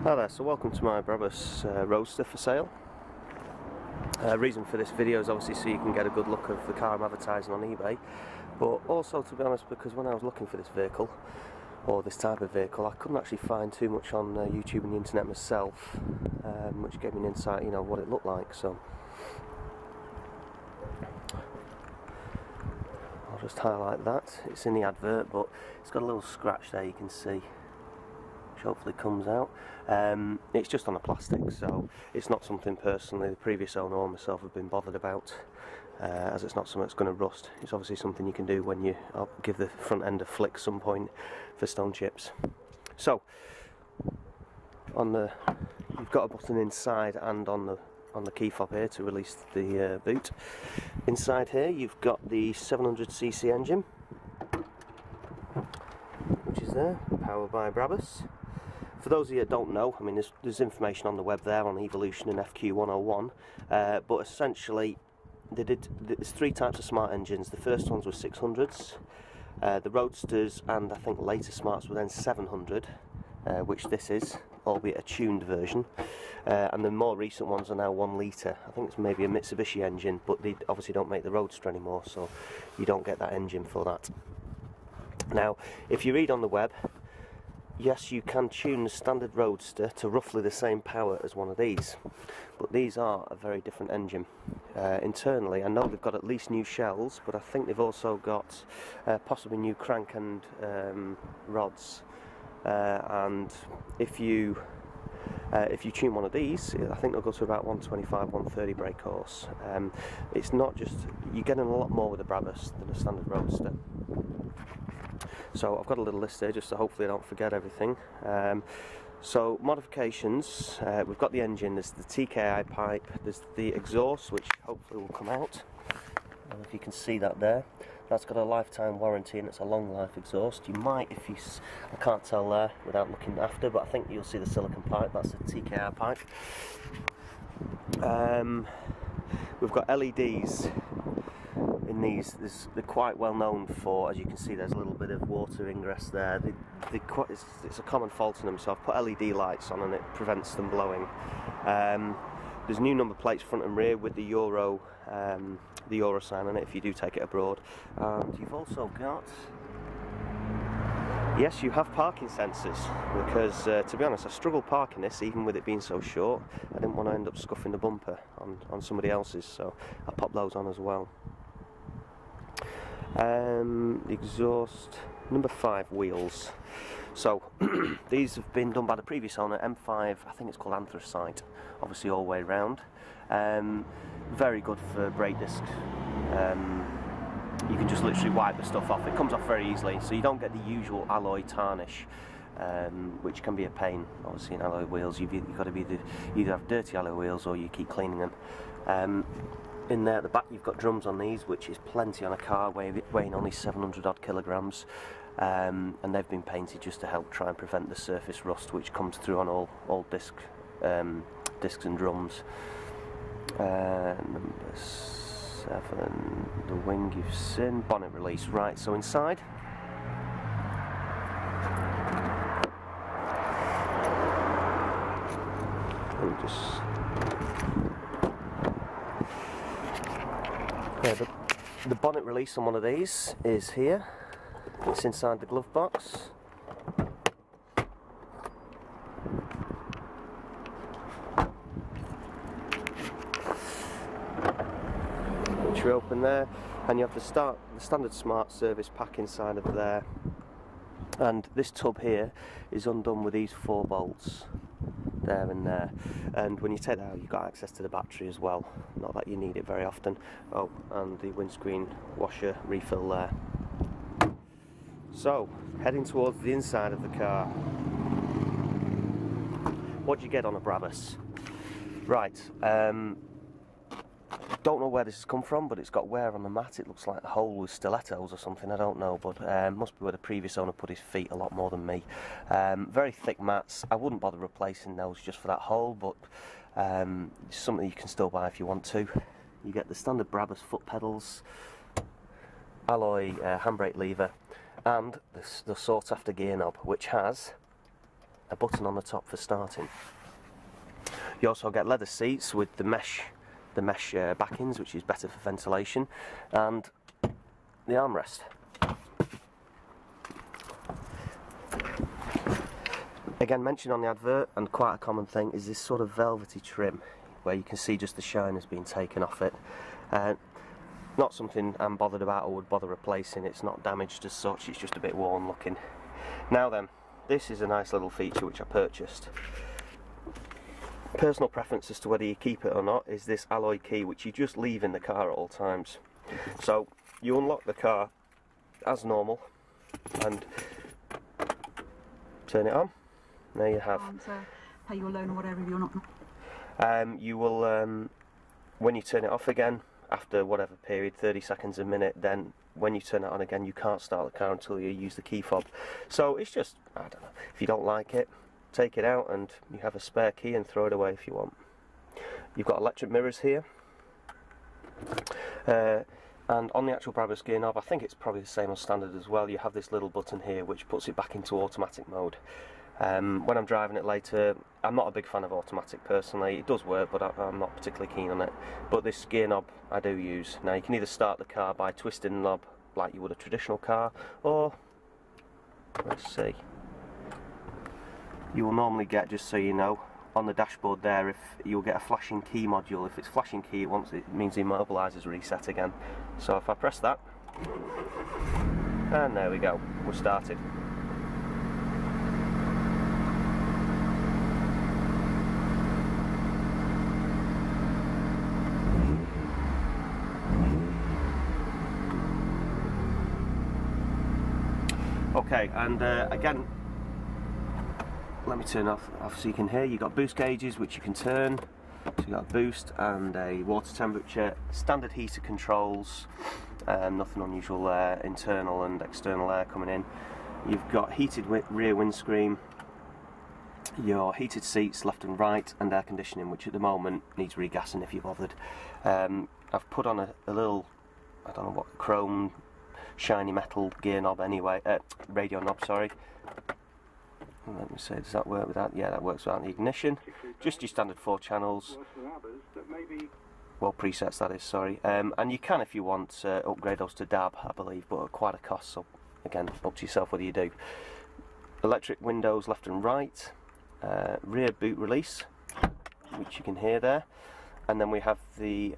Hi there, so welcome to my Brabus Roadster for sale. Reason for this video is obviously so you can get a good look of the car I'm advertising on eBay, but also, to be honest, because when I was looking for this vehicle, or this type of vehicle, I couldn't actually find too much on YouTube and the internet myself, which gave me an insight, you know, what it looked like. So I'll just highlight that. It's in the advert, but it's got a little scratch there you can see, which hopefully comes out. It's just on a plastic, so it's not something personally the previous owner or myself have been bothered about, as it's not something that's going to rust. It's obviously something you can do when you give the front end a flick some point for stone chips. So you've got a button inside and on the key fob here to release the boot. Inside here you've got the 700cc engine, which is there, powered by Brabus. For those of you that don't know, I mean, there's information on the web there on Evolution and FQ101, but essentially there's three types of smart engines. The first ones were 600s, the Roadsters, and I think later smarts were then 700, which this is, albeit a tuned version, and the more recent ones are now 1 litre. I think it's maybe a Mitsubishi engine, but they obviously don't make the Roadster anymore, so you don't get that engine for that. Now, if you read on the web, yes, you can tune the standard Roadster to roughly the same power as one of these, but these are a very different engine. Internally, I know they've got at least new shells, but I think they've also got possibly new crank and rods. And if you tune one of these, I think they'll go to about 125, 130 brake horse. It's not just, you're getting a lot more with the Brabus than a standard Roadster. So I've got a little list here just so hopefully I don't forget everything. So modifications, we've got the engine, there's the TKI pipe, there's the exhaust, which hopefully will come out. I don't know if you can see that there. That's got a lifetime warranty and it's a long life exhaust. You might, I can't tell there without looking after, but I think you'll see the silicone pipe, that's the TKI pipe. We've got LEDs in these. They're quite well known for, as you can see, there's a little bit of water ingress there. It's a common fault in them, so I've put LED lights on and it prevents them blowing. There's new number plates front and rear with the Euro sign on it if you do take it abroad. And you've also got, yes, you have parking sensors, because to be honest, I struggled parking this even with it being so short. I didn't want to end up scuffing the bumper on somebody else's, so I popped those on as well. Exhaust, number 5 wheels. So these have been done by the previous owner, M5, I think it's called anthracite, obviously all the way round. Very good for brake discs. You can just literally wipe the stuff off. It comes off very easily, so you don't get the usual alloy tarnish, which can be a pain. Obviously in alloy wheels you've got to either have dirty alloy wheels or you keep cleaning them. In there at the back you've got drums on these, which is plenty on a car weighing only 700 odd kilograms, and they've been painted just to help try and prevent the surface rust which comes through on all discs and drums. Number 7, the wing you've seen, bonnet release. Right, so inside, let me just, the bonnet release on one of these is here. It's inside the glove box. Which you open there, and you have the standard smart service pack inside of there. And this tub here is undone with these 4 bolts. There and there, and when you take that out you've got access to the battery as well, not that you need it very often. Oh, and the windscreen washer refill there. So heading towards the inside of the car, what do you get on a Brabus? Right, don't know where this has come from, but it's got wear on the mat. It looks like a hole with stilettos or something, I don't know, but must be where the previous owner put his feet a lot more than me. Very thick mats. I wouldn't bother replacing those just for that hole, but it's something you can still buy if you want to. You get the standard Brabus foot pedals, alloy handbrake lever, and the sought after gear knob, which has a button on the top for starting. You also get leather seats with the mesh backings, which is better for ventilation, and the armrest. Again, mentioned on the advert, and quite a common thing, is this sort of velvety trim where you can see just the shine has been taken off it. Not something I'm bothered about or would bother replacing. It's not damaged as such, it's just a bit worn looking. Now then, this is a nice little feature which I purchased. Personal preference as to whether you keep it or not is this alloy key, which you just leave in the car at all times. So you unlock the car as normal and turn it on. There you have. So pay your loan or whatever if you're not. You will, when you turn it off again, after whatever period, 30 seconds, a minute, then when you turn it on again, you can't start the car until you use the key fob. So it's just, I don't know, if you don't like it, take it out and you have a spare key and throw it away if you want. You've got electric mirrors here. And on the actual Brabus gear knob, I think it's probably the same as standard as well, you have this little button here which puts it back into automatic mode. When I'm driving it later, I'm not a big fan of automatic personally. It does work, but I'm not particularly keen on it. But this gear knob I do use. Now you can either start the car by twisting the knob like you would a traditional car, or, let's see, you will normally get, just so you know, on the dashboard there, if you'll get a flashing key module. If it's flashing key, it means the immobiliser's reset again. So if I press that, and there we go, we're started. Okay, and again, let me turn off so you can hear. You've got boost gauges which you can turn. So you've got a boost and a water temperature, standard heater controls, nothing unusual there, internal and external air coming in. You've got heated rear windscreen, your heated seats left and right, and air conditioning, which at the moment needs regassing if you're bothered. I've put on a little, I don't know what, chrome shiny metal gear knob anyway, radio knob, sorry. Let me see, does that work without? Yeah, that works without the ignition. Just your standard 4 channels. Well, presets that is, sorry. And you can, if you want, upgrade those to DAB, I believe, but at quite a cost, so again, up to yourself whether you do. Electric windows left and right, rear boot release, which you can hear there. And then we have the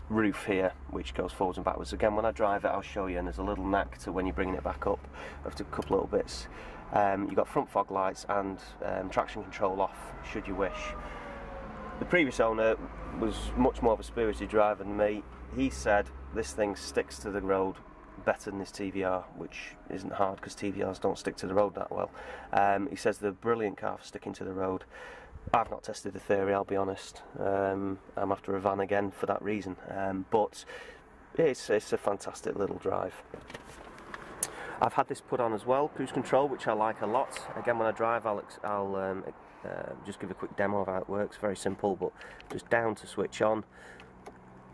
roof here, which goes forwards and backwards. Again, when I drive it, I'll show you, and there's a little knack to when you're bringing it back up of a couple little bits. You've got front fog lights and traction control off, should you wish. The previous owner was much more of a spirited driver than me. He said this thing sticks to the road better than this TVR, which isn't hard because TVRs don't stick to the road that well. He says they're a brilliant car for sticking to the road. I've not tested the theory, I'll be honest. I'm after a van again for that reason, but it's a fantastic little drive. I've had this put on as well, cruise control, which I like a lot. Again, when I drive, I'll just give a quick demo of how it works. Very simple, but just down to switch on,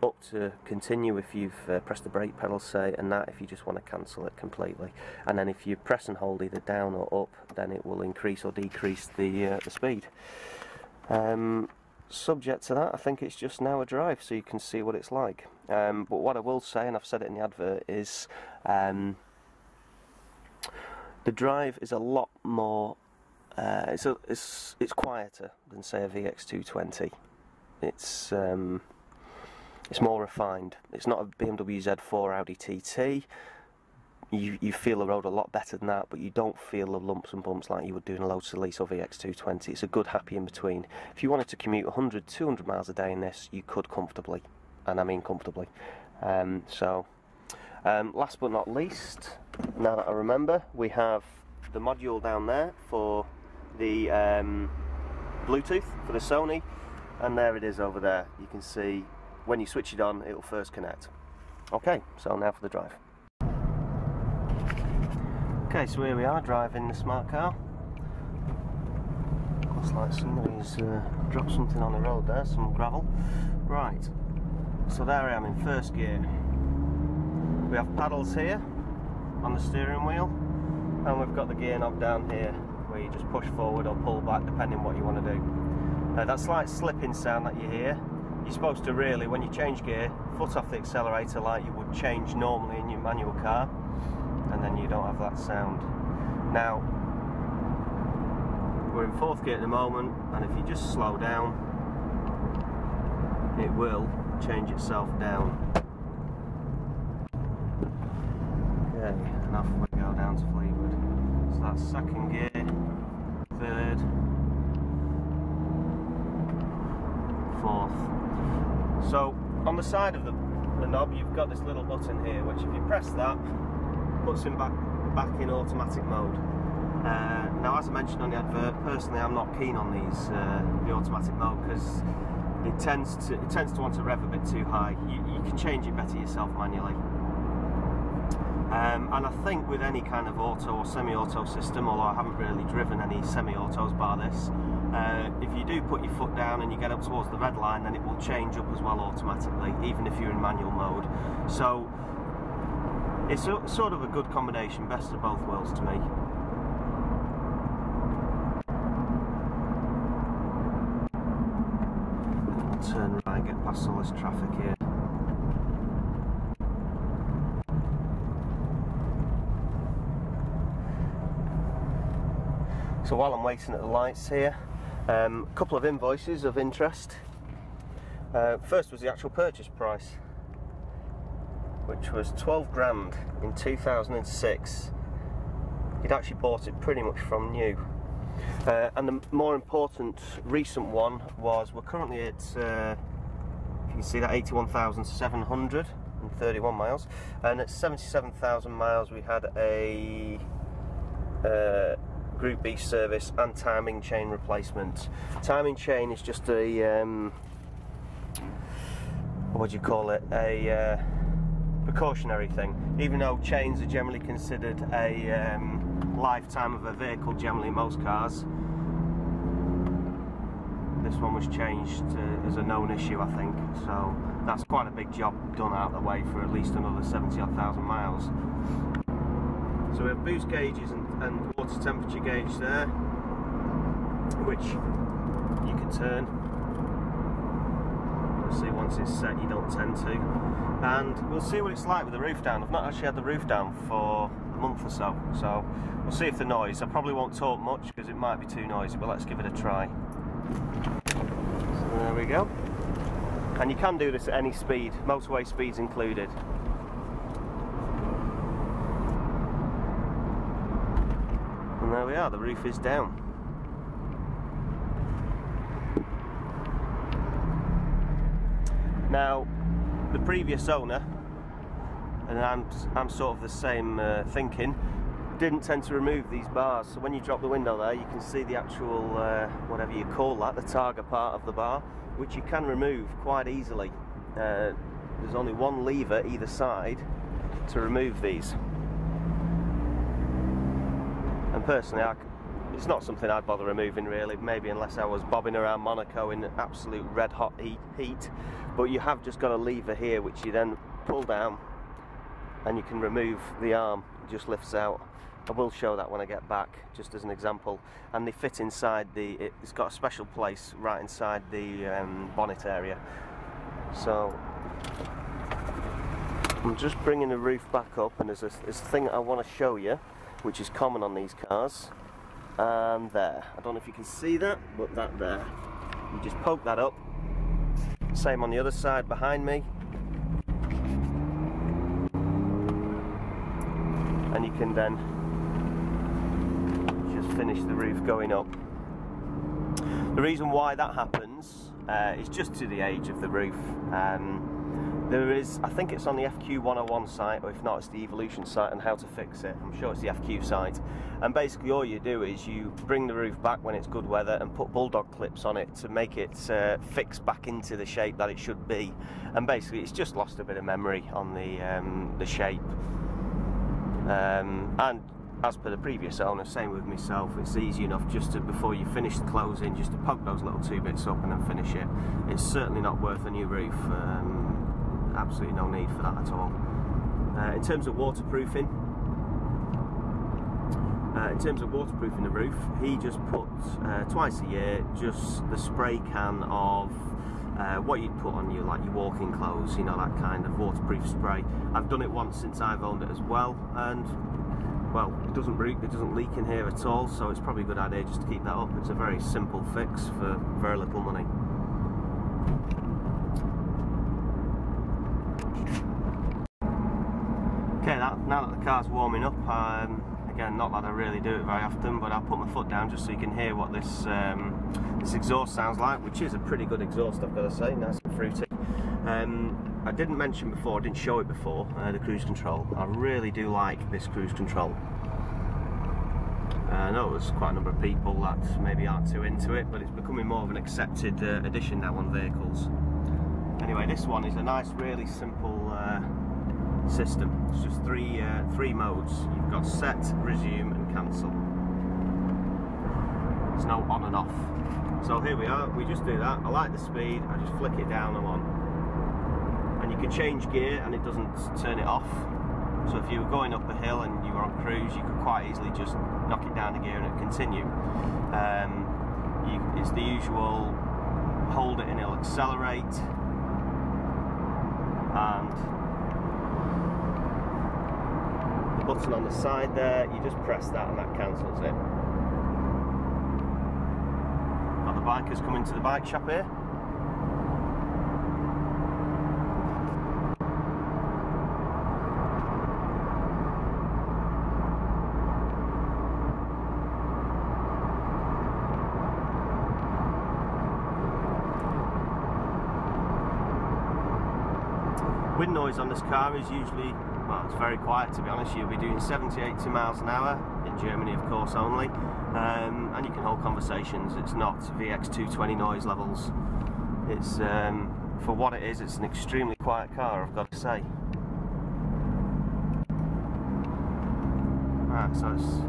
up to continue if you've pressed the brake pedal, say, and that if you just want to cancel it completely. And then if you press and hold either down or up, then it will increase or decrease the speed. Subject to that, I think it's just now a drive, so you can see what it's like. But what I will say, and I've said it in the advert, is the drive is a lot more. It's quieter than, say, a VX220. It's more refined. It's not a BMW Z4 Audi TT. You feel the road a lot better than that, but you don't feel the lumps and bumps like you would do in a Lotus Elise or VX220. It's a good happy in between. If you wanted to commute 100, 200 miles a day in this, you could comfortably, and I mean comfortably. Last but not least, now that I remember, we have the module down there for the Bluetooth for the Sony, and there it is over there. You can see when you switch it on, it will first connect. Okay, so now for the drive. Okay, so here we are driving the smart car. Looks like somebody's dropped something on the road there, some gravel. Right, so there I am in first gear. We have paddles here on the steering wheel, and we've got the gear knob down here. where you just push forward or pull back depending what you want to do. That slight slipping sound that you hear, you're supposed to really, when you change gear, foot off the accelerator like you would change normally in your manual car, and then you don't have that sound. Now, we're in 4th gear at the moment, and if you just slow down, it will change itself down. Okay, and off we go down to Fleetwood. So that's 2nd gear, 3rd, 4th. So on the side of the knob you've got this little button here, which if you press that, puts him back in automatic mode. Now, as I mentioned on the advert, personally I'm not keen on these the automatic mode, because it tends to want to rev a bit too high. You can change it better yourself manually. And I think with any kind of auto or semi-auto system, although I haven't really driven any semi-autos bar this, if you do put your foot down and you get up towards the red line, then it will change up as well automatically, even if you're in manual mode. So it's sort of a good combination, best of both worlds to me. I'll turn right, get past all this traffic here. So while I'm waiting at the lights here, a couple of invoices of interest. First was the actual purchase price, which was 12 grand in 2006. He'd actually bought it pretty much from new. And the more important recent one was, we're currently at, you can see that 81,731 miles, and at 77,000 miles we had a Group B service and timing chain replacement. Timing chain is just a what do you call it, a precautionary thing, even though chains are generally considered a lifetime of a vehicle generally in most cars. This one was changed as a known issue, I think, so that's quite a big job done out of the way for at least another 70,000 miles. So we have boost gauges and water temperature gauge there, which you can turn. You'll see once it's set you don't tend to. And we'll see what it's like with the roof down. I've not actually had the roof down for a month or so, so we'll see if the noise, I probably won't talk much because it might be too noisy, but let's give it a try. So there we go. And you can do this at any speed, motorway speeds included. And there we are, the roof is down. Now, the previous owner, and I'm sort of the same thinking, didn't tend to remove these bars. So when you drop the window there, you can see the actual, whatever you call that, the targa part of the bar, which you can remove quite easily. There's only one lever either side to remove these. And personally, it's not something I'd bother removing really, maybe unless I was bobbing around Monaco in absolute red hot heat. But you have just got a lever here which you then pull down and you can remove the arm, it just lifts out. I will show that when I get back, just as an example. And they fit inside it's got a special place right inside the bonnet area. So I'm just bringing the roof back up, and there's a thing I want to show you, which is common on these cars. And there, I don't know if you can see that, but that there, you just poke that up. Same on the other side behind me, and you can then just finish the roof going up. The reason why that happens is just to the age of the roof. There is, I think it's on the FQ101 site, or if not it's the Evolution site on how to fix it. I'm sure it's the FQ site. And basically all you do is you bring the roof back when it's good weather and put bulldog clips on it to make it fix back into the shape that it should be. And basically it's just lost a bit of memory on the shape. And as per the previous owner, same with myself, it's easy enough just to, before you finish the closing, just to poke those little two bits up and then finish it. It's certainly not worth a new roof. Absolutely no need for that at all. In terms of waterproofing, In terms of waterproofing the roof, he just puts twice a year just the spray can of what you'd put on your walking clothes, you know, that kind of waterproof spray. I've done it once since I've owned it as well, and well, it doesn't leak in here at all, so it's probably a good idea just to keep that up. It's a very simple fix for very little money. Okay, now that the car's warming up, again, not that I really do it very often, but I'll put my foot down just so you can hear what this this exhaust sounds like, which is a pretty good exhaust, I've got to say, nice and fruity. I didn't mention before, I didn't show it before, the cruise control. I really do like this cruise control. I know there's quite a number of people that maybe aren't too into it, but it's becoming more of an accepted addition now on vehicles. Anyway, this one is a nice, really simple system. It's just three modes. You've got set, resume and cancel. There's no on and off. So here we are, we just do that. I like the speed, I just flick it down, I'm on. And you can change gear and it doesn't turn it off. So if you were going up a hill and you were on cruise, you could quite easily just knock it down the gear and it'll continue. It's the usual hold it and it'll accelerate, and the button on the side there, you just press that and that cancels it. Got the bikers coming to the bike shop here. Wind noise on this car is usually, well, it's very quiet to be honest. You'll be doing 70, 80 miles an hour, in Germany of course only, and you can hold conversations. It's not VX220 noise levels. It's, for what it is, it's an extremely quiet car, I've got to say. Right, so it's...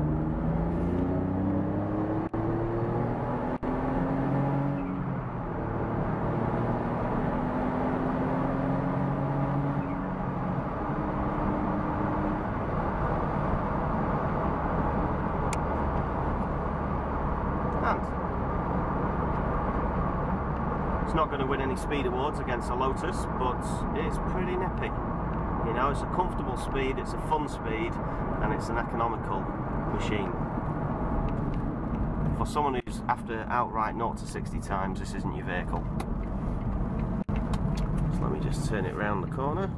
It's not going to win any speed awards against a Lotus, but it's pretty nippy. You know, it's a comfortable speed, it's a fun speed, and it's an economical machine. For someone who's after outright 0 to 60 times, this isn't your vehicle. So let me just turn it round the corner.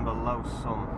Low sun.